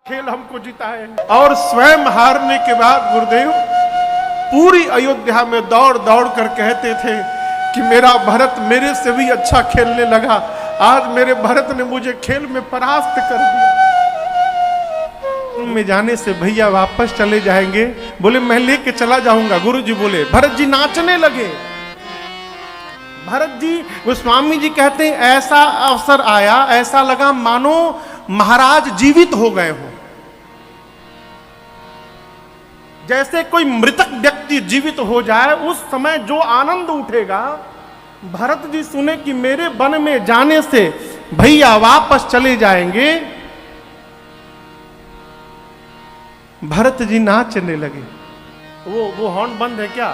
खेल हमको जीता है। और स्वयं हारने के बाद गुरुदेव पूरी अयोध्या में दौड़ दौड़ कर कहते थे कि मेरा भरत मेरे से भी अच्छा खेलने लगा, आज मेरे भरत ने मुझे खेल में परास्त कर दिया। में जाने से भैया वापस चले जाएंगे, बोले मैं लेके चला जाऊंगा। गुरुजी बोले, भरत जी नाचने लगे। भरत जी, गोस्वामी जी कहते हैं ऐसा अवसर आया, ऐसा लगा मानो महाराज जीवित हो गए हो। जैसे कोई मृतक व्यक्ति जीवित हो जाए, उस समय जो आनंद उठेगा। भरत जी सुने कि मेरे वन में जाने से भैया वापस चले जाएंगे, भरत जी नाचने लगे। वो हॉर्न बंद है क्या?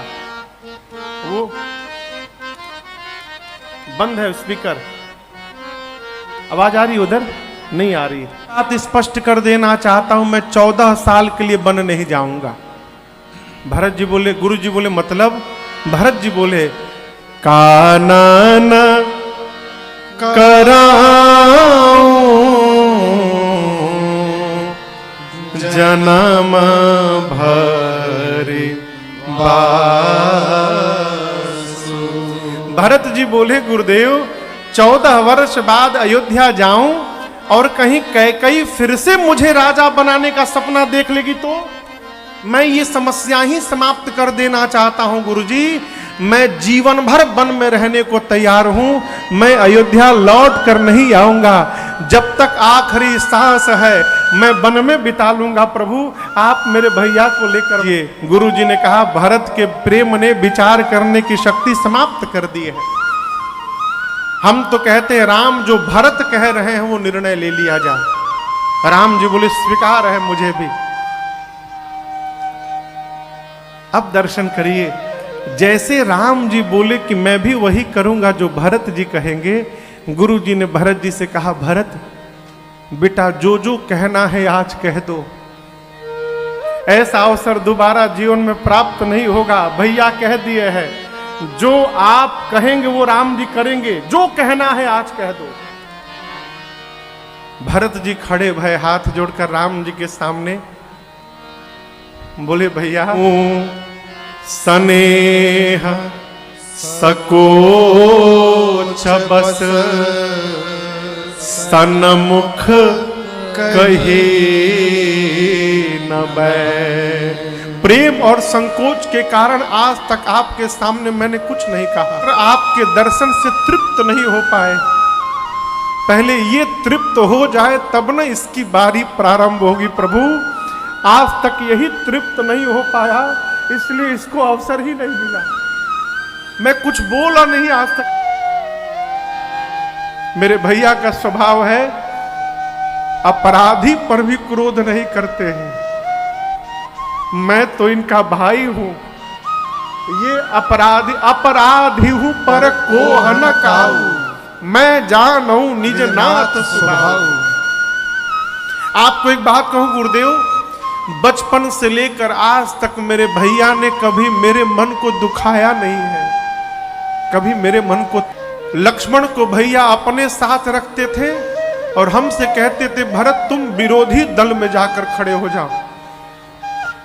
वो बंद है स्पीकर, आवाज आ रही उधर? नहीं आ रही। बात स्पष्ट कर देना चाहता हूं, मैं 14 साल के लिए वन नहीं जाऊंगा। भरत जी बोले, गुरु जी बोले मतलब? भरत जी बोले, कानन कराऊं जन्म भरी बासु। भरत जी बोले, गुरुदेव 14 वर्ष बाद अयोध्या जाऊं और कहीं कैकेयी फिर से मुझे राजा बनाने का सपना देख लेगी तो मैं ये समस्या ही समाप्त कर देना चाहता हूं। गुरुजी, मैं जीवन भर वन में रहने को तैयार हूं, मैं अयोध्या लौट कर नहीं आऊंगा। जब तक आखिरी सांस है मैं वन में बिता लूंगा। प्रभु आप मेरे भैया को लेकर। ये गुरुजी ने कहा, भरत के प्रेम ने विचार करने की शक्ति समाप्त कर दी है। हम तो कहते हैं राम जो भरत कह रहे हैं वो निर्णय ले लिया जाए। राम जी बोले, स्वीकार है मुझे भी। अब दर्शन करिए, जैसे राम जी बोले कि मैं भी वही करूंगा जो भरत जी कहेंगे। गुरु जी ने भरत जी से कहा, भरत बेटा जो जो कहना है आज कह दो। ऐसा अवसर दोबारा जीवन में प्राप्त नहीं होगा। भैया कह दिए हैं, जो आप कहेंगे वो राम जी करेंगे, जो कहना है आज कह दो। भरत जी खड़े भय हाथ जोड़कर राम जी के सामने बोले, भैया स्नेह सकोच बस सन्मुख कहे न बै। प्रेम और संकोच के कारण आज तक आपके सामने मैंने कुछ नहीं कहा, आपके दर्शन से तृप्त नहीं हो पाए। पहले ये तृप्त हो जाए तब न इसकी बारी प्रारंभ होगी। प्रभु आज तक यही तृप्त नहीं हो पाया, इसलिए इसको अवसर ही नहीं मिला। मैं कुछ बोला नहीं आज तक। मेरे भैया का स्वभाव है अपराधी पर भी क्रोध नहीं करते हैं। मैं तो इनका भाई हूं, ये अपराधी हूं पर कोह न काऊ, मैं जानू निज नाथ स्वभाव। आपको एक बात कहूं गुरुदेव, बचपन से लेकर आज तक मेरे भैया ने कभी मेरे मन को दुखाया नहीं है। कभी मेरे मन को, लक्ष्मण को भैया अपने साथ रखते थे और हमसे कहते थे, भरत तुम विरोधी दल में जाकर खड़े हो जाओ।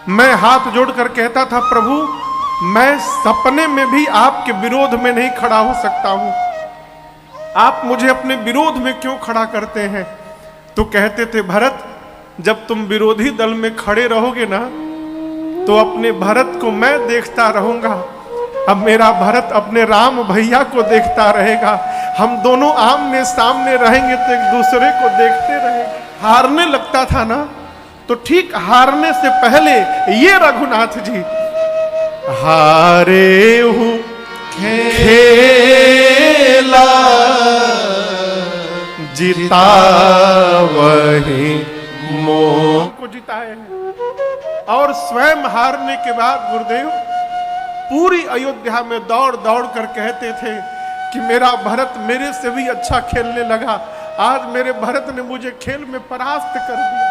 मैं हाथ जोड़कर कहता था, प्रभु मैं सपने में भी आपके विरोध में नहीं खड़ा हो सकता हूं, आप मुझे अपने विरोध में क्यों खड़ा करते हैं? तो कहते थे, भरत जब तुम विरोधी दल में खड़े रहोगे ना तो अपने भरत को मैं देखता रहूंगा, अब मेरा भरत अपने राम भैया को देखता रहेगा। हम दोनों आमने सामने रहेंगे तो एक दूसरे को देखते रहेंगे। हारने लगता था ना, तो ठीक हारने से पहले ये रघुनाथ जी, हारे हूं खेला जीता वही मोह को जिताए हैं। और स्वयं हारने के बाद गुरुदेव पूरी अयोध्या में दौड़ दौड़ कर कहते थे कि मेरा भरत मेरे से भी अच्छा खेलने लगा, आज मेरे भरत ने मुझे खेल में परास्त कर दिया।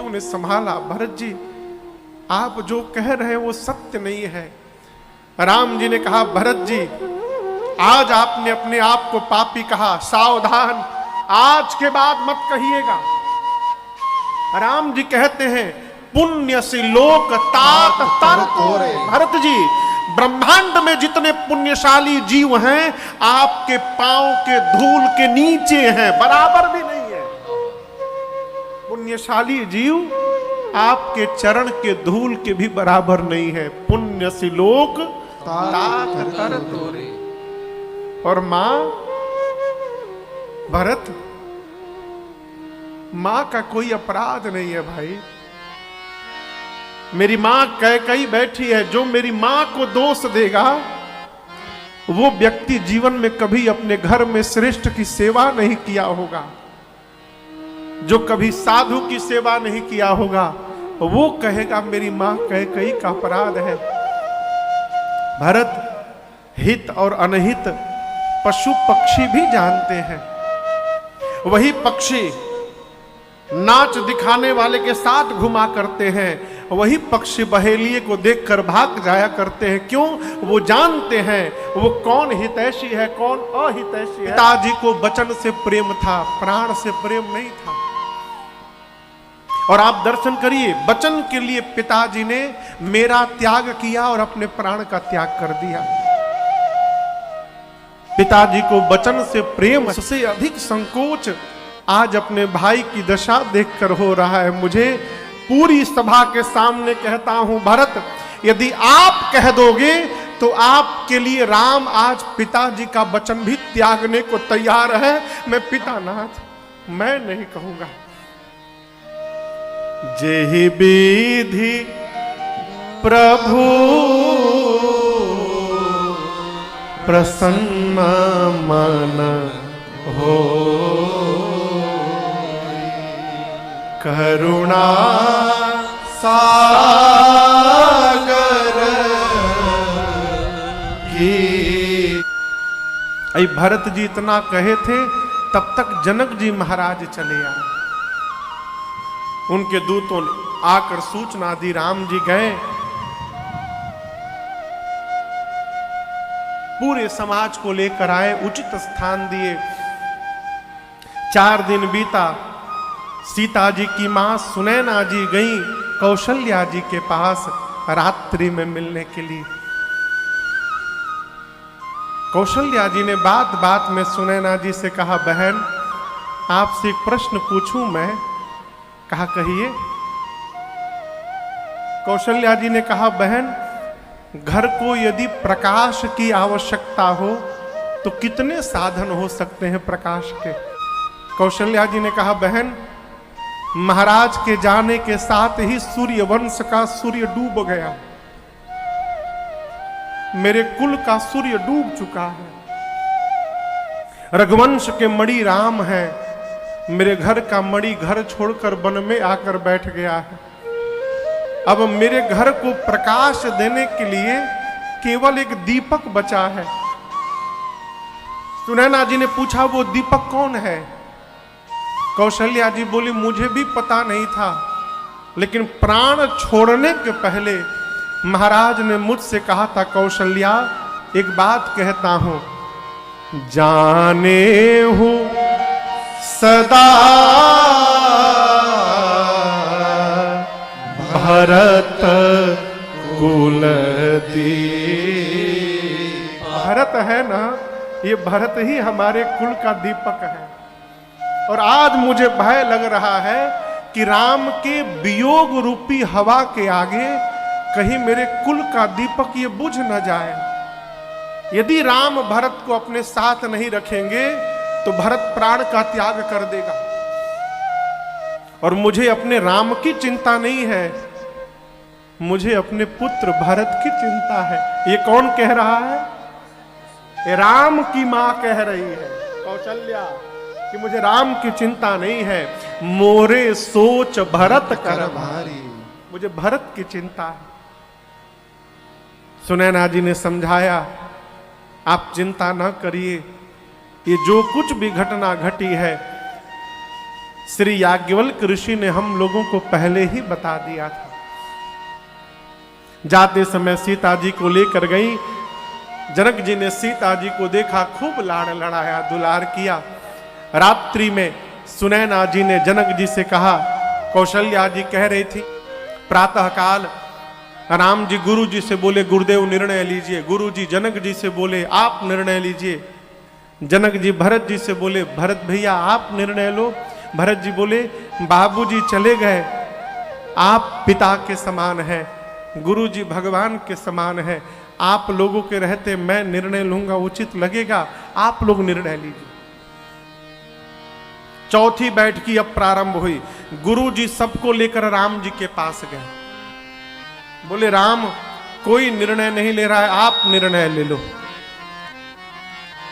उन्हें संभाला, भरत जी आप जो कह रहे हैं वो सत्य नहीं है। राम जी ने कहा, भरत जी आज आपने अपने आप को पापी कहा, सावधान आज के बाद मत कहिएगा। राम जी कहते हैं पुण्य से लोक तात तर तोरे। भरत जी, ब्रह्मांड में जितने पुण्यशाली जीव हैं आपके पांव के धूल के नीचे हैं, बराबर भी नहीं है। पुण्यशाली जीव आपके चरण के धूल के भी बराबर नहीं है। पुण्य से लोक तात तर तोरे। और मां भरत, मां का कोई अपराध नहीं है भाई। मेरी मां कैकेयी बैठी है, जो मेरी मां को दोष देगा वो व्यक्ति जीवन में कभी अपने घर में श्रेष्ठ की सेवा नहीं किया होगा, जो कभी साधु की सेवा नहीं किया होगा, वो कहेगा मेरी मां कैकेयी का अपराध है। भरत हित और अनहित पशु पक्षी भी जानते हैं। वही पक्षी नाच दिखाने वाले के साथ घुमा करते हैं, वही पक्षी बहेलिए को देखकर भाग जाया करते हैं। क्यों? वो जानते हैं वो कौन हितैषी है, कौन अहितैषी है। पिताजी को वचन से प्रेम था, प्राण से प्रेम नहीं था। और आप दर्शन करिए, वचन के लिए पिताजी ने मेरा त्याग किया और अपने प्राण का त्याग कर दिया। पिताजी को वचन से प्रेम से अधिक संकोच आज अपने भाई की दशा देखकर हो रहा है। मुझे पूरी सभा के सामने कहता हूं, भरत यदि आप कह दोगे तो आपके लिए राम आज पिताजी का वचन भी त्यागने को तैयार है। मैं पितानाथ, मैं नहीं कहूंगा। जेहि विधि प्रभु प्रसन्न मन हो, करुणा सागर की। अई भरत जी इतना कहे थे, तब तक जनक जी महाराज चले आए। उनके दूतों ने आकर सूचना दी, राम जी गए। पूरे समाज को लेकर आए, उचित स्थान दिए। 4 दिन बीता। सीता जी की मां सुनैना जी गई कौशल्या जी के पास रात्रि में मिलने के लिए। कौशल्या जी ने बात बात में सुनैना जी से कहा, बहन आपसे एक प्रश्न पूछूं मैं? कहा कहिए। कौशल्या जी ने कहा, बहन घर को यदि प्रकाश की आवश्यकता हो तो कितने साधन हो सकते हैं प्रकाश के? कौशल्या जी ने कहा, बहन महाराज के जाने के साथ ही सूर्य वंश का सूर्य डूब गया, मेरे कुल का सूर्य डूब चुका है। रघुवंश के मणि राम है, मेरे घर का मणि घर छोड़कर वन में आकर बैठ गया है। अब मेरे घर को प्रकाश देने के लिए केवल एक दीपक बचा है। सुनैना जी ने पूछा, वो दीपक कौन है? कौशल्या जी बोली, मुझे भी पता नहीं था, लेकिन प्राण छोड़ने के पहले महाराज ने मुझसे कहा था, कौशल्या एक बात कहता हूं, जाने हूं सदा भरत कुल दीप। भरत है ना, ये भरत ही हमारे कुल का दीपक है। और आज मुझे भय लग रहा है कि राम के वियोग रूपी हवा के आगे कहीं मेरे कुल का दीपक ये बुझ न जाए। यदि राम भरत को अपने साथ नहीं रखेंगे तो भरत प्राण का त्याग कर देगा। और मुझे अपने राम की चिंता नहीं है, मुझे अपने पुत्र भरत की चिंता है। ये कौन कह रहा है? ये राम की मां कह रही है, कौशल्या, कि मुझे राम की चिंता नहीं है, मोरे सोच भरत कर भारी। मुझे भरत की चिंता है। सुनैना जी ने समझाया, आप चिंता न करिए, ये जो कुछ भी घटना घटी है श्री याज्ञवल्क्य ऋषि ने हम लोगों को पहले ही बता दिया था। जाते समय सीता जी को लेकर गई। जनक जी ने सीता जी को देखा, खूब लाड़ लड़ाया, दुलार किया। रात्रि में सुनैना जी ने जनक जी से कहा, कौशल्या जी कह रही थी, प्रातः काल राम जी गुरु जी से बोले गुरुदेव निर्णय लीजिए, गुरु जी जनक जी से बोले आप निर्णय लीजिए, जनक जी भरत जी से बोले भरत भैया आप निर्णय लो, भरत जी बोले बाबूजी चले गए, आप पिता के समान हैं, गुरु जी भगवान के समान हैं, आप लोगों के रहते मैं निर्णय लूंगा उचित लगेगा, आप लोग निर्णय लीजिए। चौथी बैठकी अब प्रारंभ हुई। गुरु जी सबको लेकर राम जी के पास गए, बोले राम कोई निर्णय नहीं ले रहा है, आप निर्णय ले लो।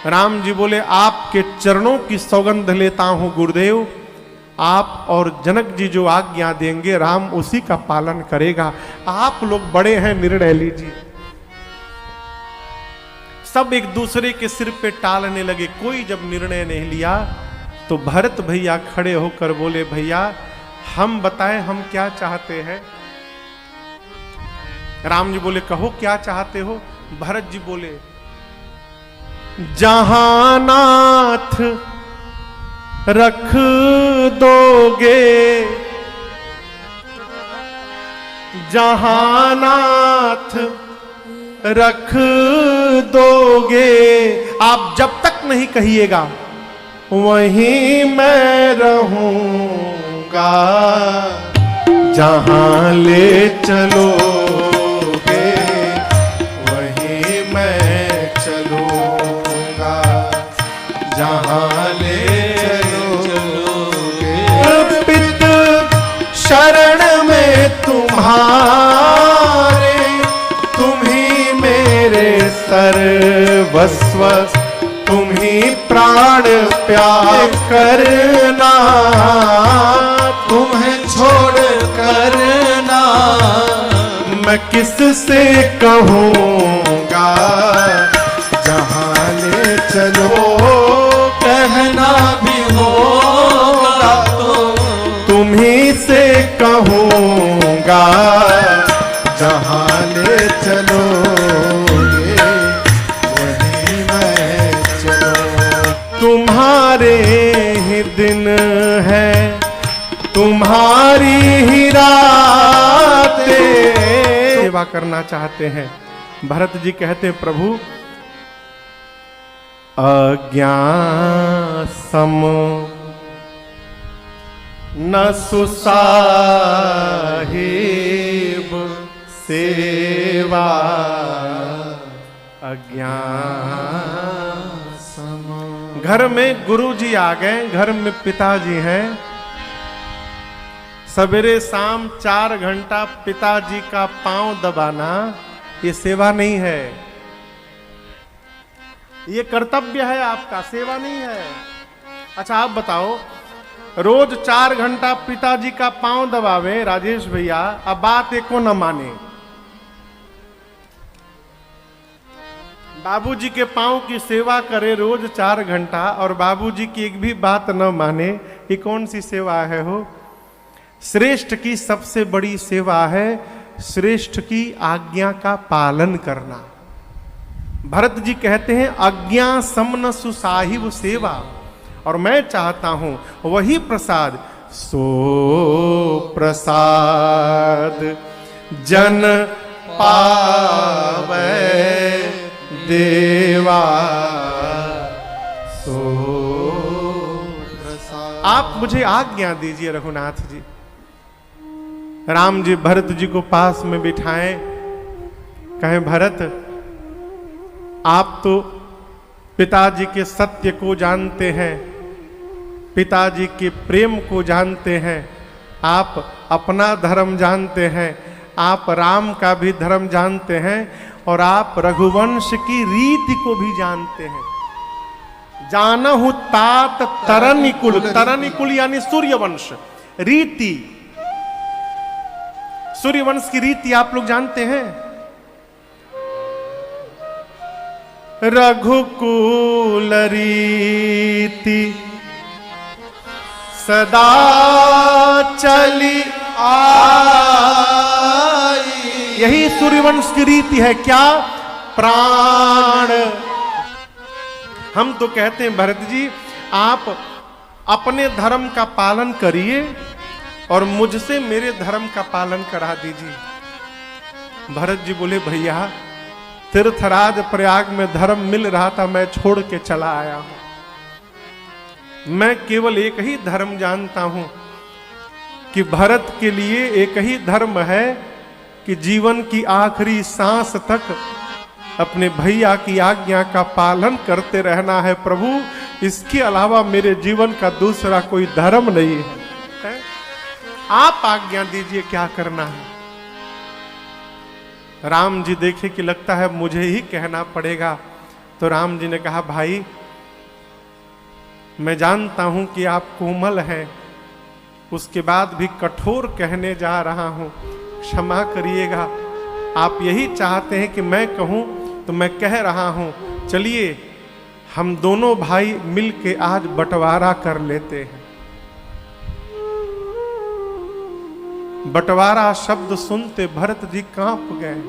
राम जी बोले आपके चरणों की सौगंध लेता हूं गुरुदेव, आप और जनक जी जो आज्ञा देंगे राम उसी का पालन करेगा, आप लोग बड़े हैं निर्णय लीजिए। सब एक दूसरे के सिर पे टालने लगे, कोई जब निर्णय नहीं लिया तो भरत भैया खड़े होकर बोले भैया हम बताएं हम क्या चाहते हैं। राम जी बोले कहो क्या चाहते हो। भरत जी बोले जहां नाथ रख दोगे, जहां नाथ रख दोगे, आप जब तक नहीं कहिएगा वहीं मैं रहूंगा, जहां ले चलोगे वहीं मैं चलूंगा, जहां ले चलोगे। अर्पित शरण में तुम्हारे, तुम ही मेरे सर्वस्व, तुम ही प्राण प्यार करना, तुम्हें छोड़ करना मैं किससे कहूँगा, जहाँ ले चलो कहना भी होगा तो तुम ही से कहूँगा, जहाँ ले चलोगे वहीं मैं चलो। तुम्हारे ही दिन है तुम्हारी ही रातें, सेवा करना चाहते हैं। भरत जी कहते हैं प्रभु अज्ञान सम न सुसाहिब सेवा, अज्ञान सम। घर में गुरु जी आ गए, घर में पिताजी हैं, सवेरे शाम 4 घंटा पिताजी का पांव दबाना ये सेवा नहीं है, ये कर्तव्य है आपका, सेवा नहीं है। अच्छा आप बताओ रोज 4 घंटा पिताजी का पांव दबावे राजेश भैया, अब बात एको न माने, बाबूजी के पांव की सेवा करे रोज 4 घंटा और बाबूजी की एक भी बात न माने, ये कौन सी सेवा है हो। श्रेष्ठ की सबसे बड़ी सेवा है श्रेष्ठ की आज्ञा का पालन करना। भरत जी कहते हैं आज्ञा समन सुसाहिब सेवा, और मैं चाहता हूं वही प्रसाद, सो प्रसाद जन पावे देवा, सो प्रसाद। आप मुझे आज्ञा दीजिए रघुनाथ जी। राम जी भरत जी को पास में बिठाएं, कहें भरत आप तो पिताजी के सत्य को जानते हैं, पिताजी के प्रेम को जानते हैं, आप अपना धर्म जानते हैं, आप राम का भी धर्म जानते हैं और आप रघुवंश की रीति को भी जानते हैं। जानहु तात तरनिकुल, तरनिकुल यानी सूर्यवंश रीति, सूर्यवंश की रीति आप लोग जानते हैं। रघुकुल रीति सदा चली आई, यही सूर्यवंश की रीति है। क्या प्राण। हम तो कहते हैं भरत जी आप अपने धर्म का पालन करिए और मुझसे मेरे धर्म का पालन करा दीजिए। भरत जी बोले भैया तीर्थराज प्रयाग में धर्म मिल रहा था, मैं छोड़ के चला आया हूं। मैं केवल एक ही धर्म जानता हूं कि भरत के लिए एक ही धर्म है कि जीवन की आखिरी सांस तक अपने भैया की आज्ञा का पालन करते रहना है प्रभु, इसके अलावा मेरे जीवन का दूसरा कोई धर्म नहीं है। आप आज्ञा दीजिए क्या करना है। राम जी देखे कि लगता है मुझे ही कहना पड़ेगा, तो राम जी ने कहा भाई मैं जानता हूं कि आप कोमल हैं, उसके बाद भी कठोर कहने जा रहा हूं, क्षमा करिएगा। आप यही चाहते हैं कि मैं कहूं तो मैं कह रहा हूं, चलिए हम दोनों भाई मिलके आज बंटवारा कर लेते हैं। बंटवारा शब्द सुनते भरत जी कांप गए।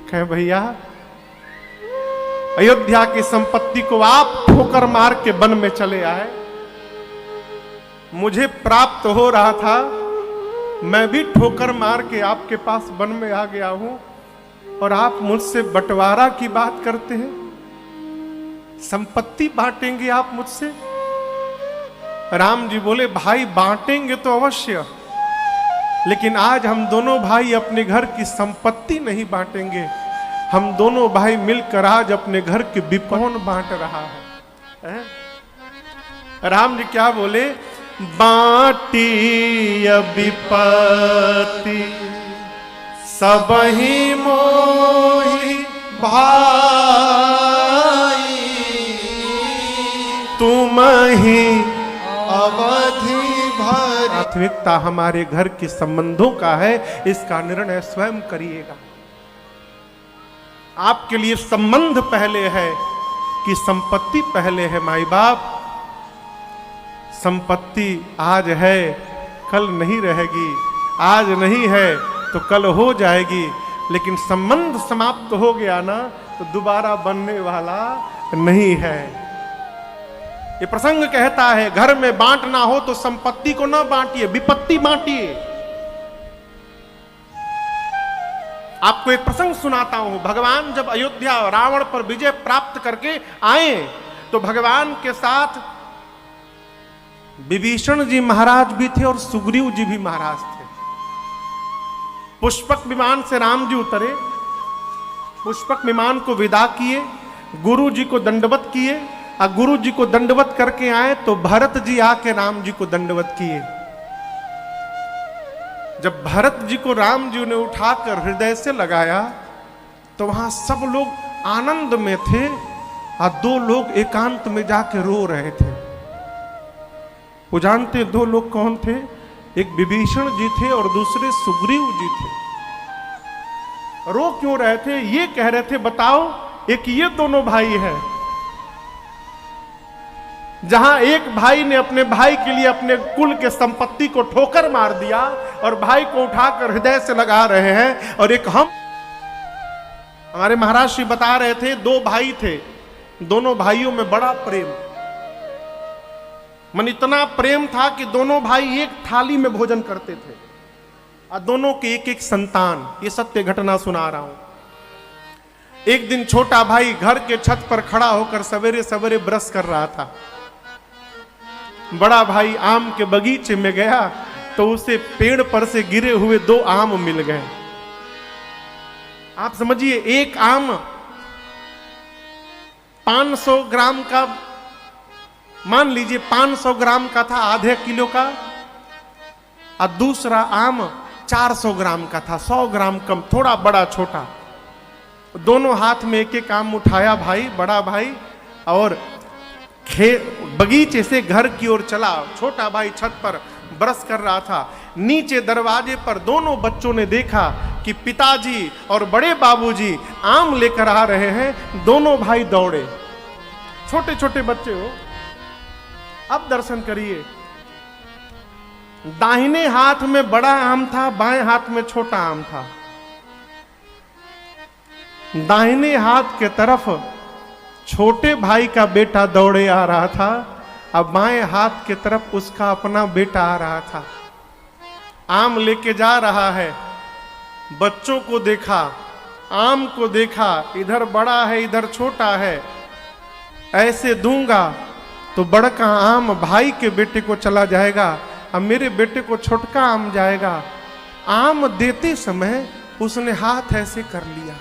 कहे भैया अयोध्या की संपत्ति को आप ठोकर मार के वन में चले आए, मुझे प्राप्त हो रहा था, मैं भी ठोकर मार के आपके पास वन में आ गया हूं और आप मुझसे बंटवारा की बात करते हैं, संपत्ति बांटेंगे आप मुझसे। राम जी बोले भाई बांटेंगे तो अवश्य, लेकिन आज हम दोनों भाई अपने घर की संपत्ति नहीं बांटेंगे, हम दोनों भाई मिलकर आज अपने घर की विपौन बांट रहा है। राम जी क्या बोले, बांटी विपत्ति सबहि मोहि भाई, तुम ही अवधि भर। प्राथमिकता हमारे घर के संबंधों का है, इसका निर्णय स्वयं करिएगा। आपके लिए संबंध पहले है कि संपत्ति पहले है। माई बाप संपत्ति आज है कल नहीं रहेगी, आज नहीं है तो कल हो जाएगी, लेकिन संबंध समाप्त हो गया ना तो दोबारा बनने वाला नहीं है। ये प्रसंग कहता है घर में बांटना हो तो संपत्ति को ना बांटिए, विपत्ति बांटिए। आपको एक प्रसंग सुनाता हूं। भगवान जब अयोध्या रावण पर विजय प्राप्त करके आए तो भगवान के साथ विभीषण जी महाराज भी थे और सुग्रीव जी भी महाराज थे। पुष्पक विमान से राम जी उतरे, पुष्पक विमान को विदा किए, गुरु जी को दंडवत किए, और गुरु जी को दंडवत करके आए तो भरत जी आके राम जी को दंडवत किए। जब भरत जी को राम जी ने उठाकर हृदय से लगाया तो वहां सब लोग आनंद में थे और दो लोग एकांत में जाके रो रहे थे। वो जानते दो लोग कौन थे? एक विभीषण जी थे और दूसरे सुग्रीव जी थे। रो क्यों रहे थे? ये कह रहे थे बताओ, एक ये दोनों भाई हैं, जहां एक भाई ने अपने भाई के लिए अपने कुल के संपत्ति को ठोकर मार दिया और भाई को उठाकर हृदय से लगा रहे हैं, और एक हम। हमारे महाराज श्री बता रहे थे दो भाई थे, दोनों भाइयों में बड़ा प्रेम, मन इतना प्रेम था कि दोनों भाई एक थाली में भोजन करते थे और दोनों के एक एक संतान। ये सत्य घटना सुना रहा हूं। एक दिन छोटा भाई घर के छत पर खड़ा होकर सवेरे सवेरे ब्रश कर रहा था। बड़ा भाई आम के बगीचे में गया तो उसे पेड़ पर से गिरे हुए दो आम मिल गए। आप समझिए, एक आम 500 ग्राम का, मान लीजिए 500 ग्राम का था, आधे किलो का, और दूसरा आम 400 ग्राम का था, 100 ग्राम कम, थोड़ा बड़ा छोटा। दोनों हाथ में एक एक आम उठाया भाई, बड़ा भाई, और बगीचे से घर की ओर चला। छोटा भाई छत पर ब्रश कर रहा था। नीचे दरवाजे पर दोनों बच्चों ने देखा कि पिताजी और बड़े बाबूजी आम लेकर आ रहे हैं। दोनों भाई दौड़े, छोटे छोटे बच्चे हो। अब दर्शन करिए, दाहिने हाथ में बड़ा आम था, बाएं हाथ में छोटा आम था। दाहिने हाथ के तरफ छोटे भाई का बेटा दौड़े आ रहा था, अब बाएं हाथ की तरफ उसका अपना बेटा आ रहा था। आम लेके जा रहा है, बच्चों को देखा, आम को देखा, इधर बड़ा है इधर छोटा है, ऐसे दूंगा तो बड़का आम भाई के बेटे को चला जाएगा और मेरे बेटे को छोटका आम जाएगा। आम देते समय उसने हाथ ऐसे कर लिया।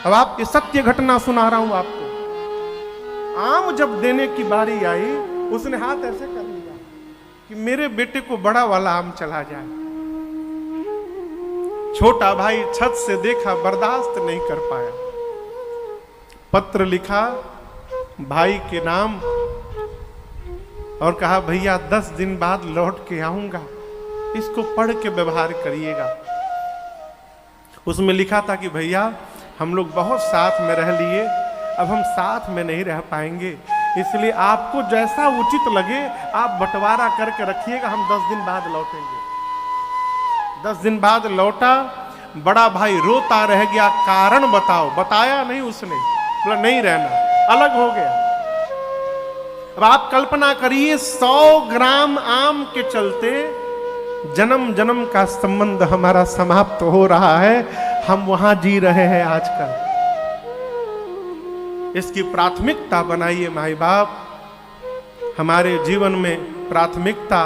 अब आप ये सत्य घटना सुना रहा हूं आपको। आम जब देने की बारी आई उसने हाथ ऐसे कर लिया कि मेरे बेटे को बड़ा वाला आम चला जाए। छोटा भाई छत से देखा, बर्दाश्त नहीं कर पाया, पत्र लिखा भाई के नाम और कहा भैया 10 दिन बाद लौट के आऊंगा, इसको पढ़ के व्यवहार करिएगा। उसमें लिखा था कि भैया हम लोग बहुत साथ में रह लिए, अब हम साथ में नहीं रह पाएंगे, इसलिए आपको जैसा उचित लगे आप बंटवारा करके रखिएगा, हम 10 दिन बाद लौटेंगे। 10 दिन बाद लौटा, बड़ा भाई रोता रह गया, कारण बताओ। बताया नहीं उसने, बोला नहीं रहना, अलग हो गया। अब आप कल्पना करिए 100 ग्राम आम के चलते जन्म जन्म का संबंध हमारा समाप्त हो रहा है, हम वहां जी रहे हैं आजकल। इसकी प्राथमिकता बनाइए माई बाप। हमारे जीवन में प्राथमिकता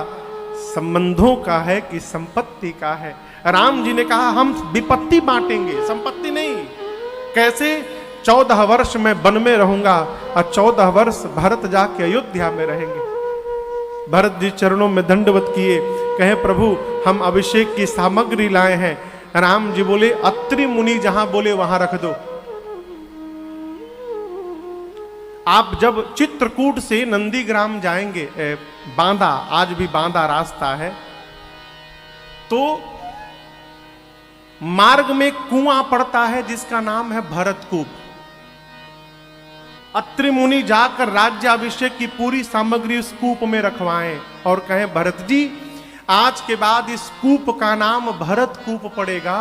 संबंधों का है कि संपत्ति का है। राम जी ने कहा हम विपत्ति बांटेंगे, संपत्ति नहीं। कैसे? 14 वर्ष मैं वन में रहूंगा और 14 वर्ष भरत जाके अयोध्या में रहेंगे। भरत जी चरणों में दंडवत किए, कहे प्रभु हम अभिषेक की सामग्री लाए हैं। राम जी बोले अत्रि मुनि जहां बोले वहां रख दो। आप जब चित्रकूट से नंदीग्राम जाएंगे, बांदा, आज भी बांदा रास्ता है, तो मार्ग में कुआं पड़ता है जिसका नाम है भरतकूप। अत्रि मुनि जाकर राज्याभिषेक की पूरी सामग्री उस कूप में रखवाएं और कहें भरत जी आज के बाद इस कूप का नाम भरतकूप पड़ेगा,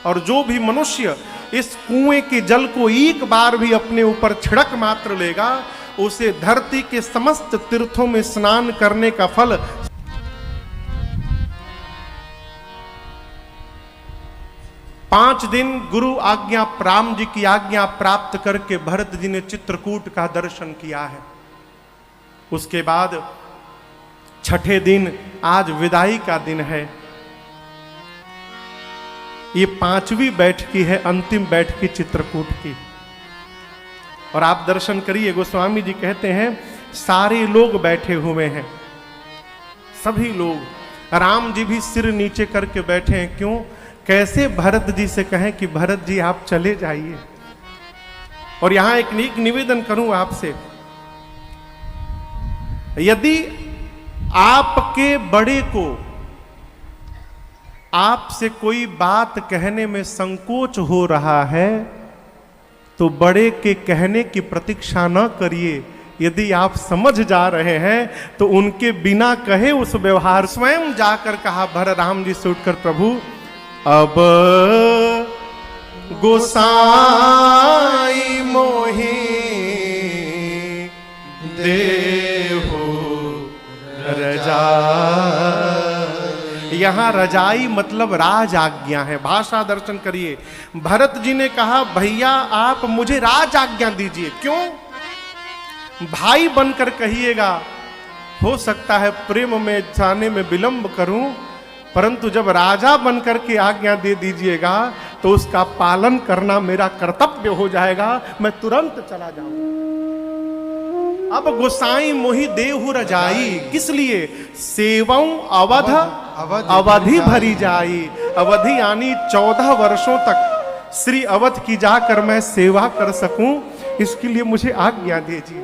और जो भी मनुष्य इस कुएं के जल को एक बार भी अपने ऊपर छिड़क मात्र लेगा उसे धरती के समस्त तीर्थों में स्नान करने का फल। पांच दिन गुरु आज्ञा, राम जी की आज्ञा प्राप्त करके भरत जी ने चित्रकूट का दर्शन किया है। उसके बाद छठे दिन आज विदाई का दिन है। ये 5वीं बैठकी है, अंतिम बैठकी चित्रकूट की। और आप दर्शन करिए, गोस्वामी जी कहते हैं सारे लोग बैठे हुए हैं, सभी लोग। राम जी भी सिर नीचे करके बैठे हैं। क्यों? कैसे भरत जी से कहें कि भरत जी आप चले जाइए। और यहां एक निवेदन करूं आपसे, यदि आपके बड़े को आपसे कोई बात कहने में संकोच हो रहा है तो बड़े के कहने की प्रतीक्षा न करिए। यदि आप समझ जा रहे हैं तो उनके बिना कहे उस व्यवहार। स्वयं जाकर कहा भर राम जी से उठकर, प्रभु अब गोसाई मोही देहु रजाई। यहां रजाई मतलब राज आज्ञा है। भाषा दर्शन करिए। भरत जी ने कहा भैया आप मुझे राज आज्ञा दीजिए। क्यों? भाई बनकर कहिएगा, हो सकता है प्रेम में जाने में विलंब करूं, परंतु जब राजा बनकर के आज्ञा दे दीजिएगा तो उसका पालन करना मेरा कर्तव्य हो जाएगा, मैं तुरंत चला जाऊंगा। अब गोसाई मोहि देहु रजाई, किस लिए? सेवं अवध अवधि भरी जाई। अवधि यानी 14 वर्षों तक श्री अवध की जाकर मैं सेवा कर सकूं, इसके लिए मुझे आज्ञा दीजिए।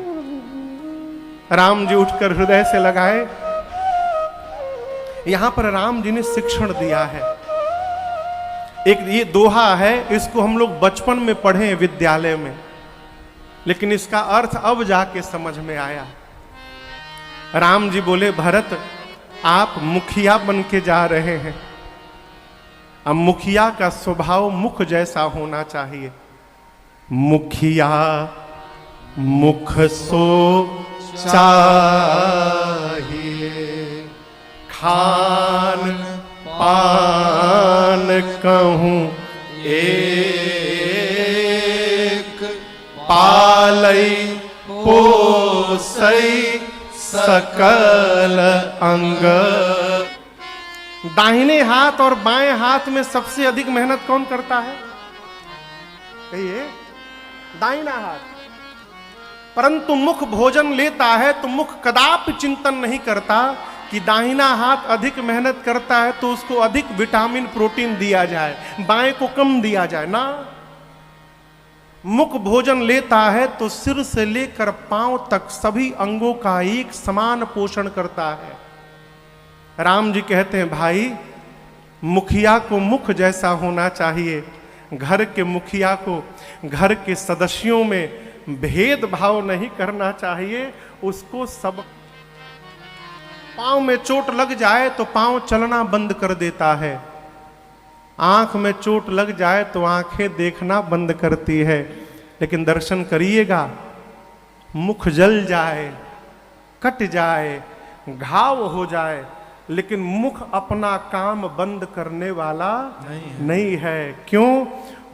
राम जी उठकर हृदय से लगाए। यहां पर राम जी ने शिक्षण दिया है। एक ये दोहा है, इसको हम लोग बचपन में पढ़े विद्यालय में, लेकिन इसका अर्थ अब जाके समझ में आया। राम जी बोले भरत आप मुखिया बन के जा रहे हैं। अब मुखिया का स्वभाव मुख जैसा होना चाहिए। मुखिया मुख सो चाहिए, खान पान कहूँ एक, पालई पोसई सकल अंग। दाहिने हाथ और बाएं हाथ में सबसे अधिक मेहनत कौन करता है? कहिए। दाहिना हाथ। परंतु मुख भोजन लेता है तो मुख कदापि चिंतन नहीं करता कि दाहिना हाथ अधिक मेहनत करता है तो उसको अधिक विटामिन प्रोटीन दिया जाए, बाएं को कम दिया जाए ना। मुख भोजन लेता है तो सिर से लेकर पांव तक सभी अंगों का एक समान पोषण करता है। राम जी कहते हैं, भाई मुखिया को मुख जैसा होना चाहिए। घर के मुखिया को घर के सदस्यों में भेदभाव नहीं करना चाहिए। उसको सब, पांव में चोट लग जाए तो पांव चलना बंद कर देता है, आंख में चोट लग जाए तो आंखें देखना बंद करती है। लेकिन दर्शन करिएगा, मुख जल जाए, कट जाए, घाव हो जाए, लेकिन मुख अपना काम बंद करने वाला नहीं है। क्यों?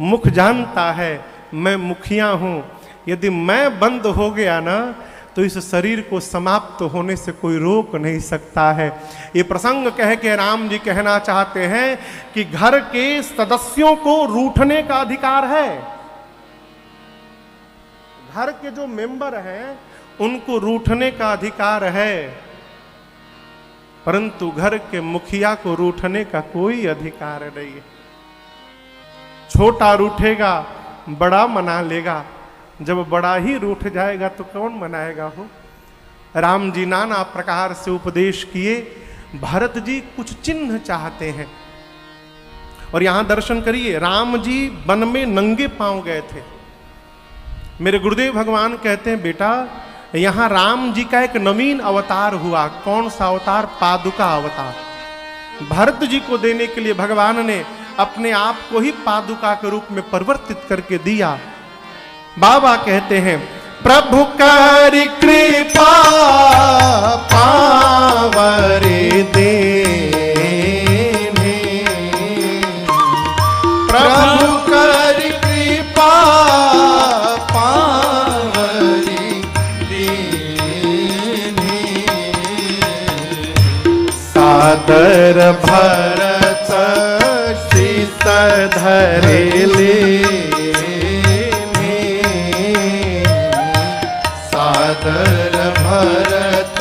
मुख जानता है मैं मुखिया हूं, यदि मैं बंद हो गया ना तो इस शरीर को समाप्त होने से कोई रोक नहीं सकता है। ये प्रसंग कह के राम जी कहना चाहते हैं कि घर के सदस्यों को रूठने का अधिकार है। घर के जो मेंबर हैं उनको रूठने का अधिकार है, परंतु घर के मुखिया को रूठने का कोई अधिकार नहीं है। छोटा रूठेगा, बड़ा मना लेगा, जब बड़ा ही रूठ जाएगा तो कौन मनाएगा हो। राम जी नाना प्रकार से उपदेश किए। भरत जी कुछ चिन्ह चाहते हैं और यहां दर्शन करिए, राम जी वन में नंगे पांव गए थे। मेरे गुरुदेव भगवान कहते हैं, बेटा यहां राम जी का एक नवीन अवतार हुआ। कौन सा अवतार? पादुका अवतार। भरत जी को देने के लिए भगवान ने अपने आप को ही पादुका के रूप में परिवर्तित करके दिया। बाबा कहते हैं, प्रभु करि कृपा पावरे देने, प्रभु करि कृपा पावरे देने, सादर भरत शीस धरे ले, सादर भरत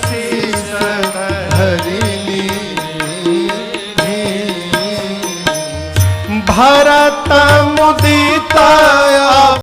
शीस धरि ले, भरत मुदित